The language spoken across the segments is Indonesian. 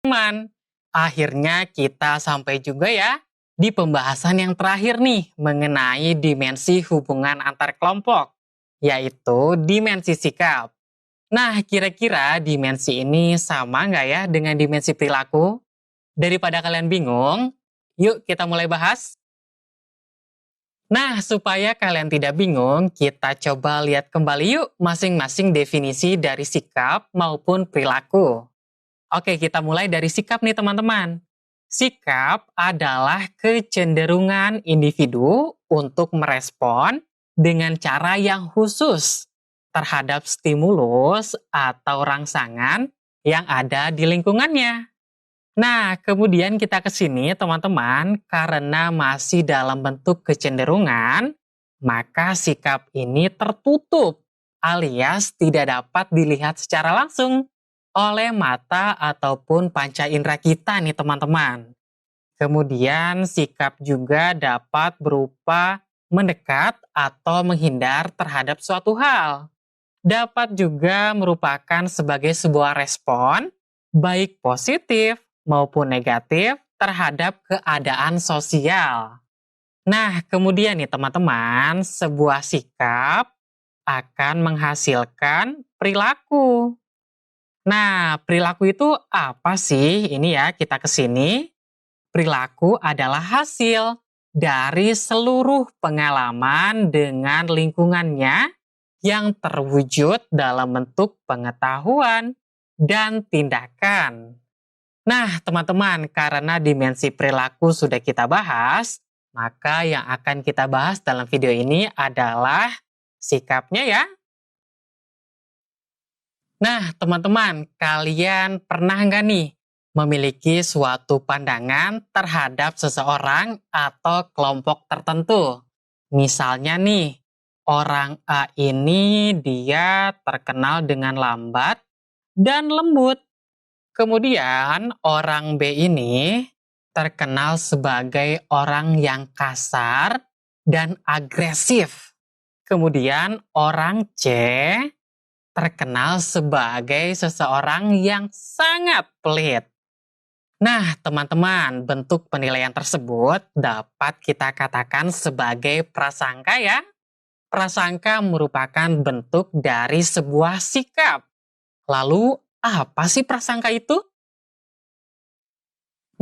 teman-teman, akhirnya kita sampai juga ya di pembahasan yang terakhir nih mengenai dimensi hubungan antar kelompok, yaitu dimensi sikap. Nah, kira-kira dimensi ini sama nggak ya dengan dimensi perilaku? Daripada kalian bingung, yuk kita mulai bahas. Nah, supaya kalian tidak bingung, kita coba lihat kembali yuk masing-masing definisi dari sikap maupun perilaku. Oke, kita mulai dari sikap nih teman-teman. Sikap adalah kecenderungan individu untuk merespon dengan cara yang khusus terhadap stimulus atau rangsangan yang ada di lingkungannya. Nah, kemudian kita ke sini teman-teman, karena masih dalam bentuk kecenderungan, maka sikap ini tertutup alias tidak dapat dilihat secara langsung oleh mata ataupun panca indera kita nih teman-teman. Kemudian sikap juga dapat berupa mendekat atau menghindar terhadap suatu hal. Dapat juga merupakan sebagai sebuah respon, baik positif maupun negatif terhadap keadaan sosial. Nah, kemudian nih teman-teman, sebuah sikap akan menghasilkan perilaku. Nah, perilaku itu apa sih? Ini ya, kita ke sini. Perilaku adalah hasil dari seluruh pengalaman dengan lingkungannya yang terwujud dalam bentuk pengetahuan dan tindakan. Nah, teman-teman, karena dimensi perilaku sudah kita bahas, maka yang akan kita bahas dalam video ini adalah sikapnya ya. Nah, teman-teman, kalian pernah nggak nih memiliki suatu pandangan terhadap seseorang atau kelompok tertentu? Misalnya nih, orang A ini dia terkenal dengan lambat dan lembut. Kemudian orang B ini terkenal sebagai orang yang kasar dan agresif. Kemudian orang C terkenal sebagai seseorang yang sangat pelit. Nah, teman-teman, bentuk penilaian tersebut dapat kita katakan sebagai prasangka ya. Prasangka merupakan bentuk dari sebuah sikap. Lalu, apa sih prasangka itu?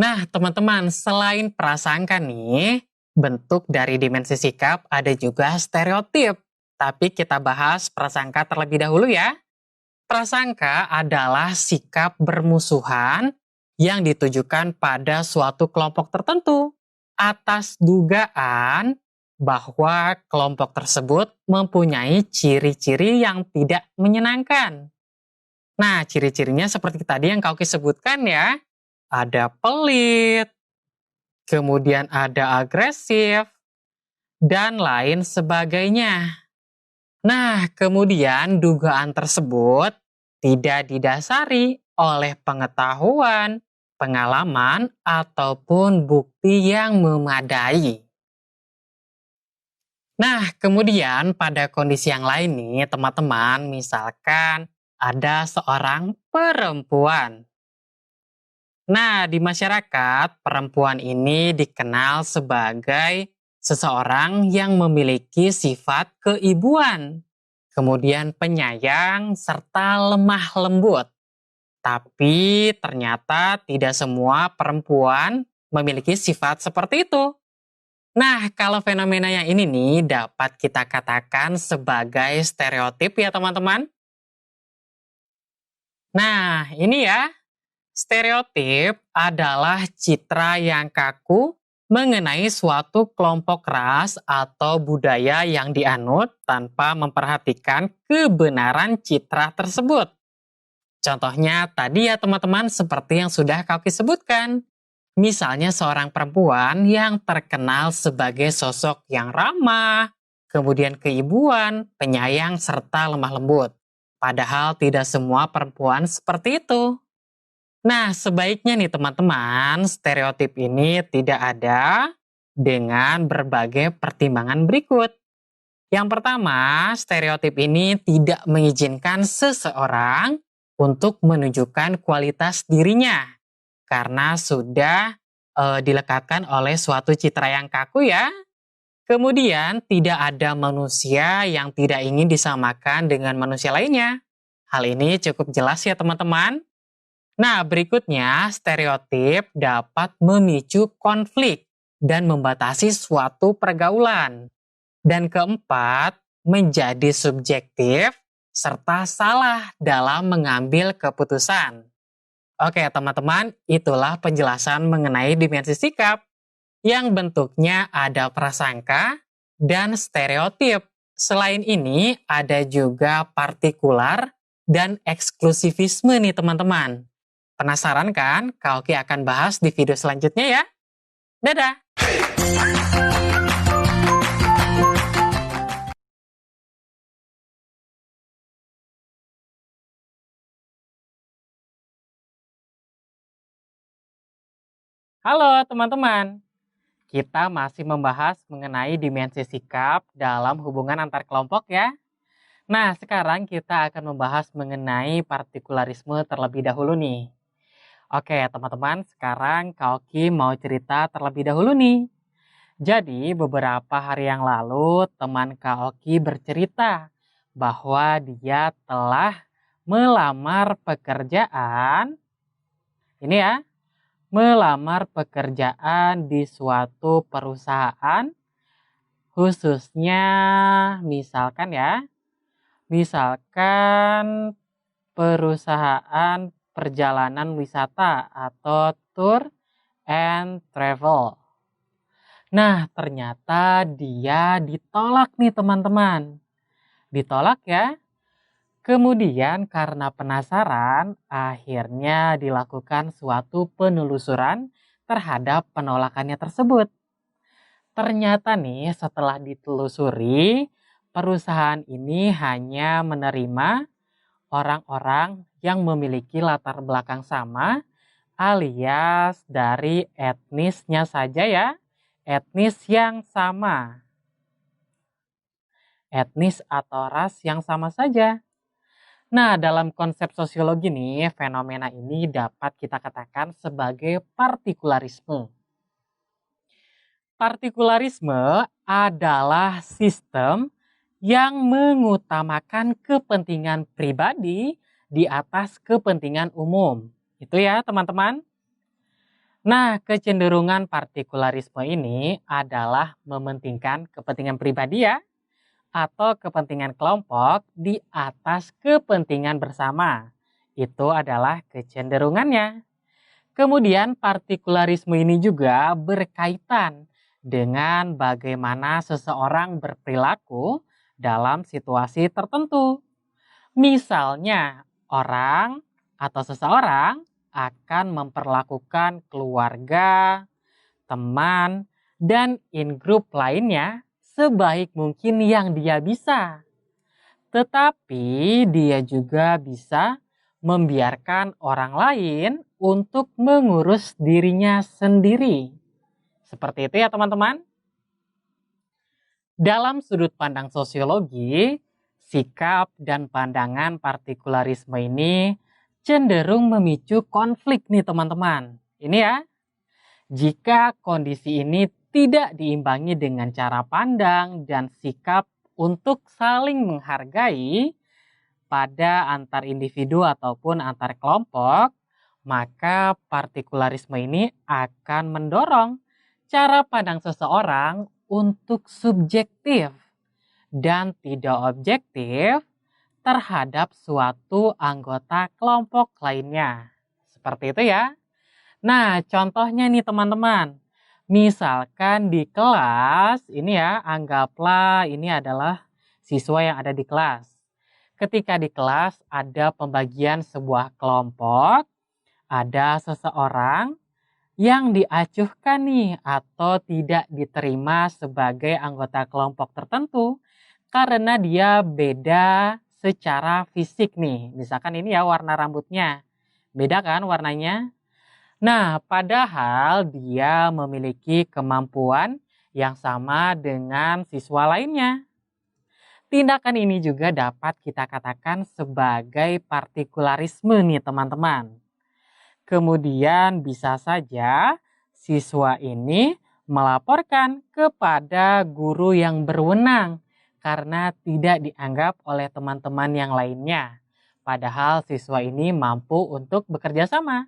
Nah, teman-teman, selain prasangka nih, bentuk dari dimensi sikap ada juga stereotip. Tapi kita bahas prasangka terlebih dahulu ya. Prasangka adalah sikap bermusuhan yang ditujukan pada suatu kelompok tertentu atas dugaan bahwa kelompok tersebut mempunyai ciri-ciri yang tidak menyenangkan. Nah, ciri-cirinya seperti tadi yang kau sebutkan ya. Ada pelit, kemudian ada agresif, dan lain sebagainya. Nah, kemudian dugaan tersebut tidak didasari oleh pengetahuan, pengalaman, ataupun bukti yang memadai. Nah, kemudian pada kondisi yang lain nih, teman-teman, misalkan ada seorang perempuan. Nah, di masyarakat, perempuan ini dikenal sebagai seseorang yang memiliki sifat keibuan, kemudian penyayang, serta lemah lembut. Tapi ternyata tidak semua perempuan memiliki sifat seperti itu. Nah, kalau fenomena yang ini nih dapat kita katakan sebagai stereotip ya teman-teman. Nah, ini ya. Stereotip adalah citra yang kaku mengenai suatu kelompok ras atau budaya yang dianut tanpa memperhatikan kebenaran citra tersebut. Contohnya tadi ya teman-teman seperti yang sudah kau sebutkan. Misalnya seorang perempuan yang terkenal sebagai sosok yang ramah, kemudian keibuan, penyayang, serta lemah lembut. Padahal tidak semua perempuan seperti itu. Nah, sebaiknya nih teman-teman, stereotip ini tidak ada dengan berbagai pertimbangan berikut. Yang pertama, stereotip ini tidak mengizinkan seseorang untuk menunjukkan kualitas dirinya. karena sudah dilekatkan oleh suatu citra yang kaku ya. Kemudian tidak ada manusia yang tidak ingin disamakan dengan manusia lainnya. Hal ini cukup jelas ya teman-teman. Nah, berikutnya stereotip dapat memicu konflik dan membatasi suatu pergaulan. Dan keempat, menjadi subjektif serta salah dalam mengambil keputusan. Oke, teman-teman, itulah penjelasan mengenai dimensi sikap yang bentuknya ada prasangka dan stereotip. Selain ini, ada juga partikular dan eksklusivisme nih teman-teman. Penasaran kan? Kak Oki akan bahas di video selanjutnya ya. Dadah! Halo teman-teman, kita masih membahas mengenai dimensi sikap dalam hubungan antar kelompok ya. Nah, sekarang kita akan membahas mengenai partikularisme terlebih dahulu nih. Oke teman-teman, sekarang Kak Oki mau cerita terlebih dahulu nih. Jadi beberapa hari yang lalu teman Kak Oki bercerita bahwa dia telah melamar pekerjaan. Ini ya, melamar pekerjaan di suatu perusahaan, khususnya misalkan perusahaan perjalanan wisata atau tour and travel. Nah, ternyata dia ditolak nih teman-teman. Ditolak ya. Kemudian karena penasaran, akhirnya dilakukan suatu penelusuran terhadap penolakannya tersebut. Ternyata nih setelah ditelusuri, perusahaan ini hanya menerima orang-orang yang memiliki latar belakang sama alias dari etnisnya saja ya, etnis yang sama. Etnis atau ras yang sama saja. Nah, dalam konsep sosiologi nih, fenomena ini dapat kita katakan sebagai partikularisme. Partikularisme adalah sistem yang mengutamakan kepentingan pribadi di atas kepentingan umum. Itu ya, teman-teman. Nah, kecenderungan partikularisme ini adalah mementingkan kepentingan pribadi ya, atau kepentingan kelompok di atas kepentingan bersama. Itu adalah kecenderungannya. Kemudian partikularisme ini juga berkaitan dengan bagaimana seseorang berperilaku dalam situasi tertentu. Misalnya, orang atau seseorang akan memperlakukan keluarga, teman, dan in-group lainnya sebaik mungkin yang dia bisa. Tetapi dia juga bisa membiarkan orang lain untuk mengurus dirinya sendiri. Seperti itu ya teman-teman. Dalam sudut pandang sosiologi, sikap dan pandangan partikularisme ini cenderung memicu konflik nih teman-teman. Ini ya, jika kondisi ini tidak diimbangi dengan cara pandang dan sikap untuk saling menghargai pada antar individu ataupun antar kelompok, maka partikularisme ini akan mendorong cara pandang seseorang untuk subjektif dan tidak objektif terhadap suatu anggota kelompok lainnya. Seperti itu ya. Nah, contohnya nih teman-teman. Misalkan di kelas, ini ya, anggaplah ini adalah siswa yang ada di kelas. Ketika di kelas ada pembagian sebuah kelompok, ada seseorang yang diacuhkan nih atau tidak diterima sebagai anggota kelompok tertentu karena dia beda secara fisik nih. Misalkan ini ya warna rambutnya. Beda kan warnanya? Nah, padahal dia memiliki kemampuan yang sama dengan siswa lainnya. Tindakan ini juga dapat kita katakan sebagai partikularisme nih teman-teman. Kemudian bisa saja siswa ini melaporkan kepada guru yang berwenang karena tidak dianggap oleh teman-teman yang lainnya. Padahal siswa ini mampu untuk bekerja sama.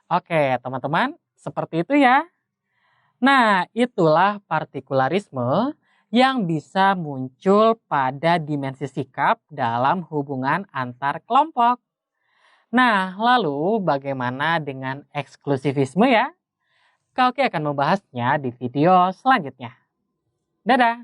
Oke, teman-teman, seperti itu ya. Nah, itulah partikularisme yang bisa muncul pada dimensi sikap dalam hubungan antar kelompok. Nah, lalu bagaimana dengan eksklusivisme ya? Kauki akan membahasnya di video selanjutnya. Dadah!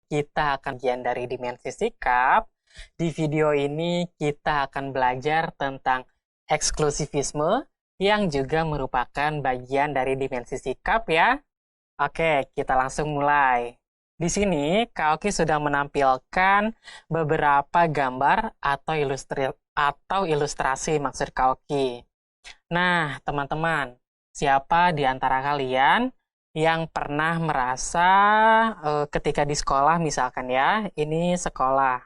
Kita akan bagian dari dimensi sikap. Di video ini kita akan belajar tentang eksklusivisme yang juga merupakan bagian dari dimensi sikap ya. Oke, kita langsung mulai. Di sini Kaoki sudah menampilkan beberapa gambar atau ilustrasi maksud Kaoki. Nah, teman-teman, siapa di antara kalian yang pernah merasa ketika di sekolah misalkan ya, ini sekolah.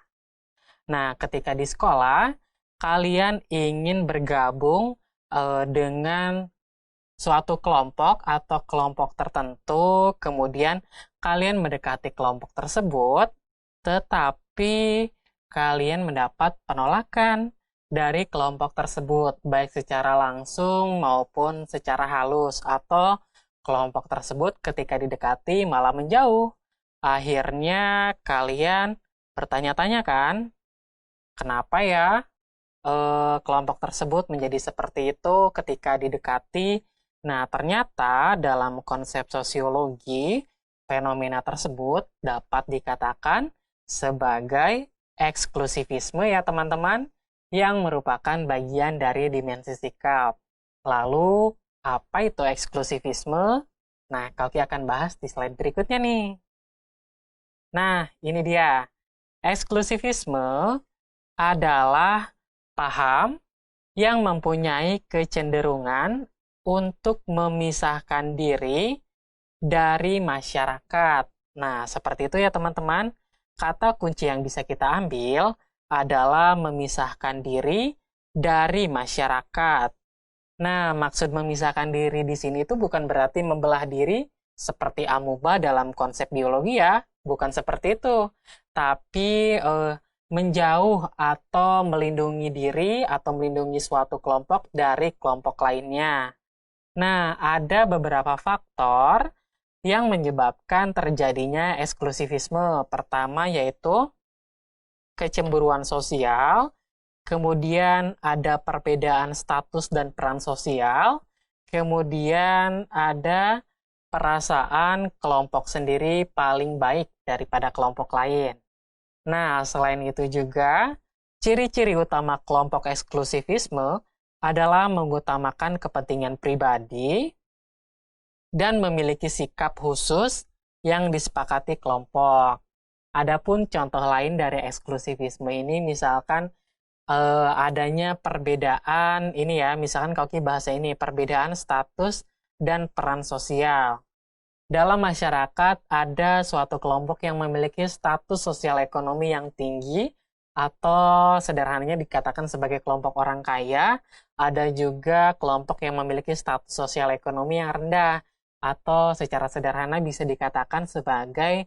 Nah, ketika di sekolah, kalian ingin bergabung dengan suatu kelompok atau kelompok tertentu, kemudian kalian mendekati kelompok tersebut, tetapi kalian mendapat penolakan dari kelompok tersebut, baik secara langsung maupun secara halus, atau kelompok tersebut ketika didekati malah menjauh. Akhirnya kalian bertanya-tanya kan, kenapa ya kelompok tersebut menjadi seperti itu ketika didekati? Nah, ternyata dalam konsep sosiologi, fenomena tersebut dapat dikatakan sebagai eksklusivisme ya teman-teman, yang merupakan bagian dari dimensi sikap. Lalu, apa itu eksklusivisme? Nah, Kauki akan bahas di slide berikutnya nih. Nah, ini dia. Eksklusivisme adalah paham yang mempunyai kecenderungan untuk memisahkan diri dari masyarakat. Nah, seperti itu ya teman-teman. Kata kunci yang bisa kita ambil adalah memisahkan diri dari masyarakat. Nah, maksud memisahkan diri di sini itu bukan berarti membelah diri seperti amuba dalam konsep biologi ya. Bukan seperti itu. Tapi menjauh atau melindungi diri atau melindungi suatu kelompok dari kelompok lainnya. Nah, ada beberapa faktor yang menyebabkan terjadinya eksklusivisme. Pertama yaitu kecemburuan sosial, kemudian ada perbedaan status dan peran sosial, kemudian ada perasaan kelompok sendiri paling baik daripada kelompok lain. Nah, selain itu juga, ciri-ciri utama kelompok eksklusivisme adalah mengutamakan kepentingan pribadi dan memiliki sikap khusus yang disepakati kelompok. Adapun contoh lain dari eksklusivisme ini misalkan adanya perbedaan ini ya, misalkan Kauki bahasa ini, perbedaan status dan peran sosial. Dalam masyarakat ada suatu kelompok yang memiliki status sosial ekonomi yang tinggi atau sederhananya dikatakan sebagai kelompok orang kaya. Ada juga kelompok yang memiliki status sosial ekonomi yang rendah atau secara sederhana bisa dikatakan sebagai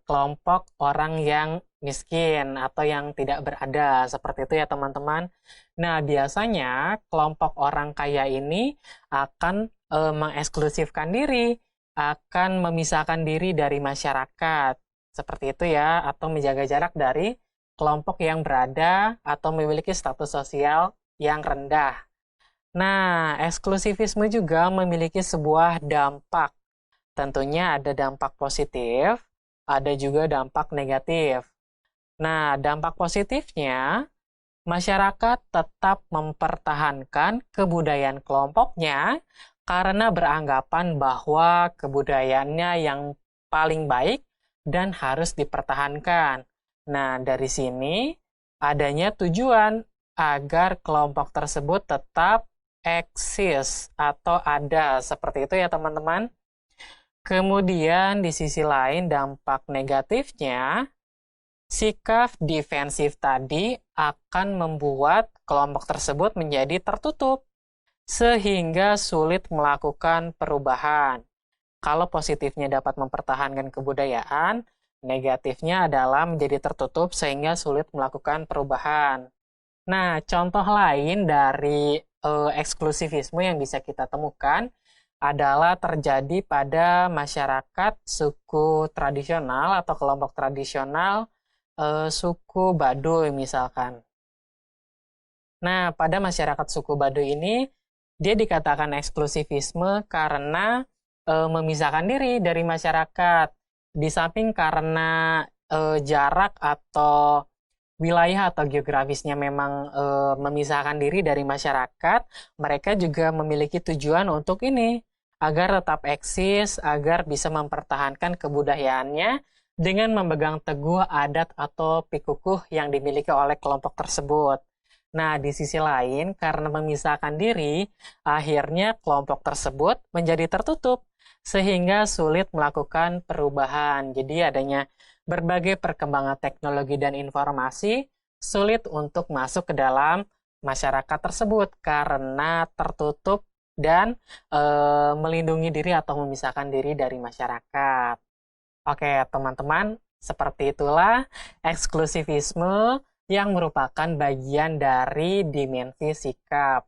kelompok orang yang miskin atau yang tidak berada. Seperti itu ya teman-teman. Nah, biasanya kelompok orang kaya ini akan mengeksklusifkan diri, akan memisahkan diri dari masyarakat. Seperti itu ya, atau menjaga jarak dari kelompok yang berada atau memiliki status sosial yang rendah. Nah, eksklusivisme juga memiliki sebuah dampak. Tentunya ada dampak positif, ada juga dampak negatif. Nah, dampak positifnya, masyarakat tetap mempertahankan kebudayaan kelompoknya karena beranggapan bahwa kebudayaannya yang paling baik dan harus dipertahankan. Nah, dari sini adanya tujuan agar kelompok tersebut tetap eksis atau ada. Seperti itu ya teman-teman. Kemudian di sisi lain dampak negatifnya, sikap defensif tadi akan membuat kelompok tersebut menjadi tertutup, sehingga sulit melakukan perubahan. Kalau positifnya dapat mempertahankan kebudayaan, negatifnya adalah menjadi tertutup sehingga sulit melakukan perubahan. Nah, contoh lain dari eksklusivisme yang bisa kita temukan adalah terjadi pada masyarakat suku tradisional atau kelompok tradisional suku Baduy misalkan. Nah, pada masyarakat suku Baduy ini, dia dikatakan eksklusivisme karena memisahkan diri dari masyarakat. Di samping karena jarak atau wilayah atau geografisnya memang memisahkan diri dari masyarakat, mereka juga memiliki tujuan untuk ini, agar tetap eksis, agar bisa mempertahankan kebudayaannya dengan memegang teguh adat atau pikukuh yang dimiliki oleh kelompok tersebut. Nah, di sisi lain, karena memisahkan diri, akhirnya kelompok tersebut menjadi tertutup, sehingga sulit melakukan perubahan. Jadi adanya berbagai perkembangan teknologi dan informasi sulit untuk masuk ke dalam masyarakat tersebut karena tertutup dan melindungi diri atau memisahkan diri dari masyarakat. Oke, teman-teman, seperti itulah eksklusivisme yang merupakan bagian dari dimensi sikap.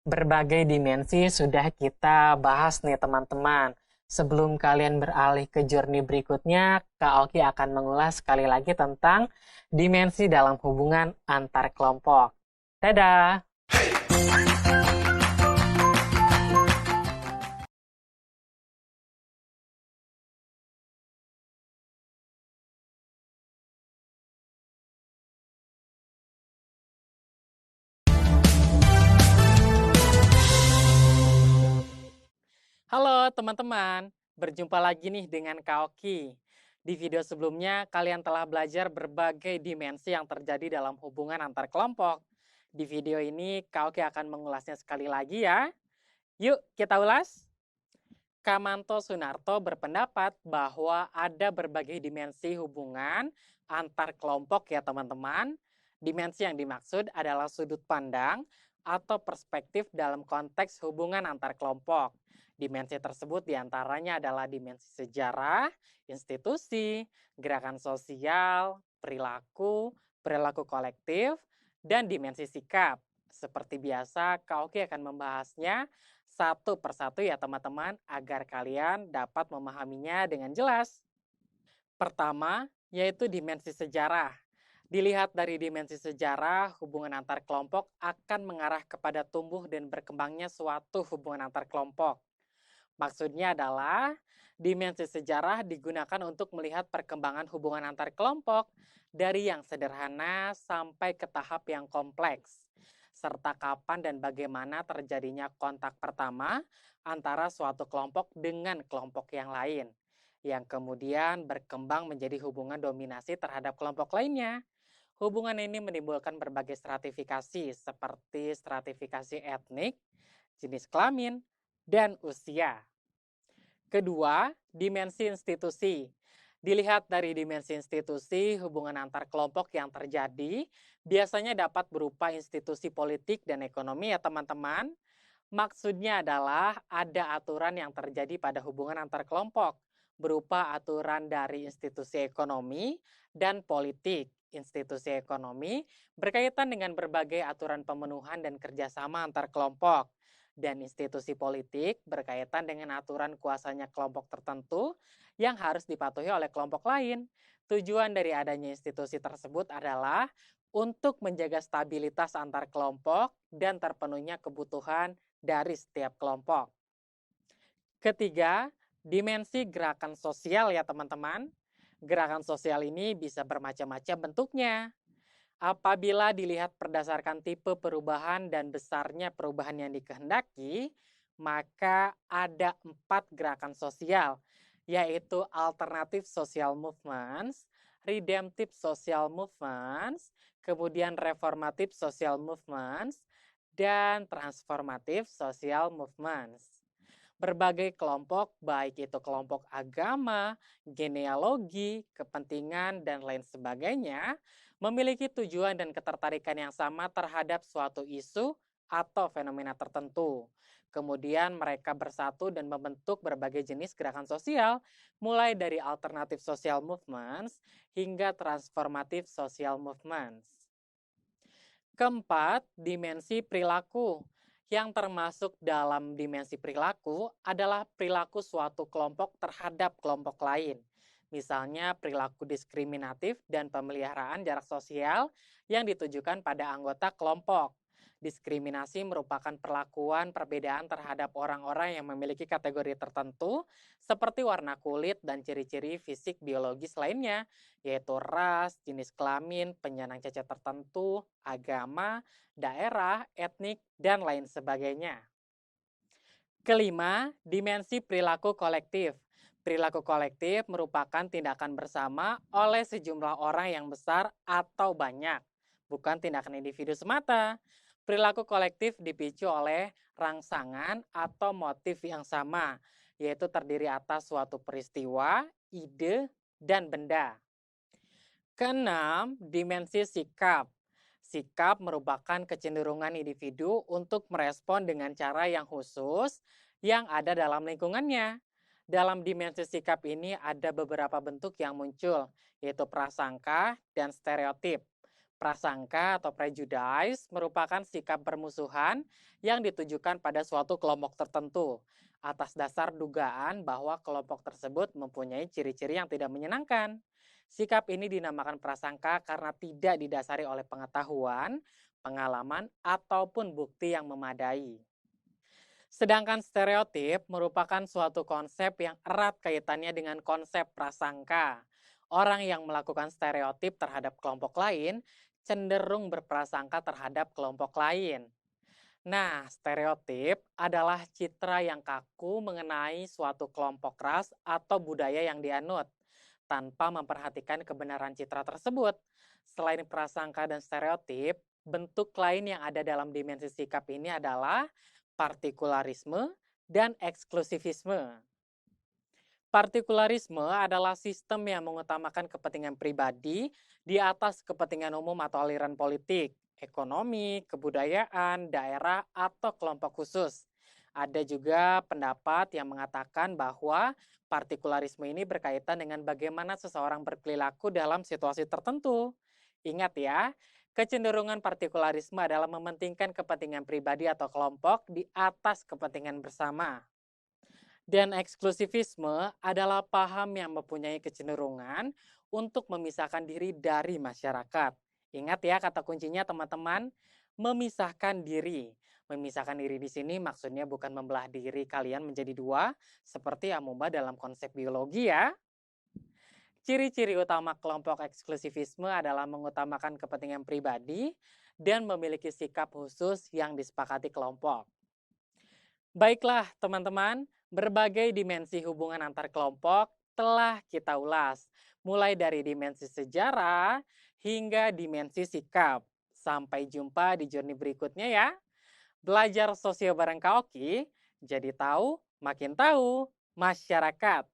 Berbagai dimensi sudah kita bahas nih teman-teman. Sebelum kalian beralih ke journey berikutnya, Kak Oki akan mengulas sekali lagi tentang dimensi dalam hubungan antar kelompok. Dadah! Halo teman-teman, berjumpa lagi nih dengan Kak Oki. Di video sebelumnya, kalian telah belajar berbagai dimensi yang terjadi dalam hubungan antar kelompok. Di video ini, Kak Oki akan mengulasnya sekali lagi ya. Yuk, kita ulas. Kamanto Sunarto berpendapat bahwa ada berbagai dimensi hubungan antar kelompok ya teman-teman. Dimensi yang dimaksud adalah sudut pandang atau perspektif dalam konteks hubungan antar kelompok. Dimensi tersebut diantaranya adalah dimensi sejarah, institusi, gerakan sosial, perilaku, perilaku kolektif, dan dimensi sikap. Seperti biasa, Kak Oki akan membahasnya satu persatu ya teman-teman agar kalian dapat memahaminya dengan jelas. Pertama, yaitu dimensi sejarah. Dilihat dari dimensi sejarah, hubungan antar kelompok akan mengarah kepada tumbuh dan berkembangnya suatu hubungan antar kelompok. Maksudnya adalah dimensi sejarah digunakan untuk melihat perkembangan hubungan antar kelompok dari yang sederhana sampai ke tahap yang kompleks, serta kapan dan bagaimana terjadinya kontak pertama antara suatu kelompok dengan kelompok yang lain, yang kemudian berkembang menjadi hubungan dominasi terhadap kelompok lainnya. Hubungan ini menimbulkan berbagai stratifikasi seperti stratifikasi etnik, jenis kelamin, dan usia. Kedua, dimensi institusi. Dilihat dari dimensi institusi, hubungan antar kelompok yang terjadi biasanya dapat berupa institusi politik dan ekonomi ya teman-teman. Maksudnya adalah ada aturan yang terjadi pada hubungan antar kelompok, berupa aturan dari institusi ekonomi dan politik. Institusi ekonomi berkaitan dengan berbagai aturan pemenuhan dan kerjasama antar kelompok. Dan institusi politik berkaitan dengan aturan kuasanya kelompok tertentu yang harus dipatuhi oleh kelompok lain. Tujuan dari adanya institusi tersebut adalah untuk menjaga stabilitas antar kelompok dan terpenuhnya kebutuhan dari setiap kelompok. Ketiga, dimensi gerakan sosial ya teman-teman. Gerakan sosial ini bisa bermacam-macam bentuknya. Apabila dilihat berdasarkan tipe perubahan dan besarnya perubahan yang dikehendaki, maka ada 4 gerakan sosial, yaitu alternative social movements, redemptive social movements, kemudian reformative social movements, dan transformative social movements. Berbagai kelompok, baik itu kelompok agama, genealogi, kepentingan, dan lain sebagainya, memiliki tujuan dan ketertarikan yang sama terhadap suatu isu atau fenomena tertentu. Kemudian mereka bersatu dan membentuk berbagai jenis gerakan sosial, mulai dari alternative social movements hingga transformative social movements. Keempat, dimensi perilaku. Yang termasuk dalam dimensi perilaku adalah perilaku suatu kelompok terhadap kelompok lain. Misalnya perilaku diskriminatif dan pemeliharaan jarak sosial yang ditujukan pada anggota kelompok. Diskriminasi merupakan perlakuan perbedaan terhadap orang-orang yang memiliki kategori tertentu seperti warna kulit dan ciri-ciri fisik biologis lainnya, yaitu ras, jenis kelamin, penyandang cacat tertentu, agama, daerah, etnik, dan lain sebagainya. Kelima, dimensi perilaku kolektif. Perilaku kolektif merupakan tindakan bersama oleh sejumlah orang yang besar atau banyak, bukan tindakan individu semata. Perilaku kolektif dipicu oleh rangsangan atau motif yang sama, yaitu terdiri atas suatu peristiwa, ide, dan benda. Keenam, dimensi sikap. Sikap merupakan kecenderungan individu untuk merespon dengan cara yang khusus yang ada dalam lingkungannya. Dalam dimensi sikap ini ada beberapa bentuk yang muncul, yaitu prasangka dan stereotip. Prasangka atau prejudice merupakan sikap permusuhan yang ditujukan pada suatu kelompok tertentu atas dasar dugaan bahwa kelompok tersebut mempunyai ciri-ciri yang tidak menyenangkan. Sikap ini dinamakan prasangka karena tidak didasari oleh pengetahuan, pengalaman, ataupun bukti yang memadai. Sedangkan stereotip merupakan suatu konsep yang erat kaitannya dengan konsep prasangka. Orang yang melakukan stereotip terhadap kelompok lain cenderung berprasangka terhadap kelompok lain. Nah, stereotip adalah citra yang kaku mengenai suatu kelompok ras atau budaya yang dianut, tanpa memperhatikan kebenaran citra tersebut. Selain prasangka dan stereotip, bentuk lain yang ada dalam dimensi sikap ini adalah partikularisme dan eksklusivisme. Partikularisme adalah sistem yang mengutamakan kepentingan pribadi di atas kepentingan umum atau aliran politik, ekonomi, kebudayaan, daerah, atau kelompok khusus. Ada juga pendapat yang mengatakan bahwa partikularisme ini berkaitan dengan bagaimana seseorang berperilaku dalam situasi tertentu. Ingat ya, kecenderungan partikularisme adalah mementingkan kepentingan pribadi atau kelompok di atas kepentingan bersama. Dan eksklusivisme adalah paham yang mempunyai kecenderungan untuk memisahkan diri dari masyarakat. Ingat ya kata kuncinya teman-teman, memisahkan diri. Memisahkan diri di sini maksudnya bukan membelah diri kalian menjadi dua, seperti amuba dalam konsep biologi ya. Ciri-ciri utama kelompok eksklusivisme adalah mengutamakan kepentingan pribadi dan memiliki sikap khusus yang disepakati kelompok. Baiklah teman-teman, berbagai dimensi hubungan antar kelompok telah kita ulas, mulai dari dimensi sejarah hingga dimensi sikap. Sampai jumpa di journey berikutnya ya. Belajar sosio bareng Kak Oki, jadi tahu, makin tahu, masyarakat.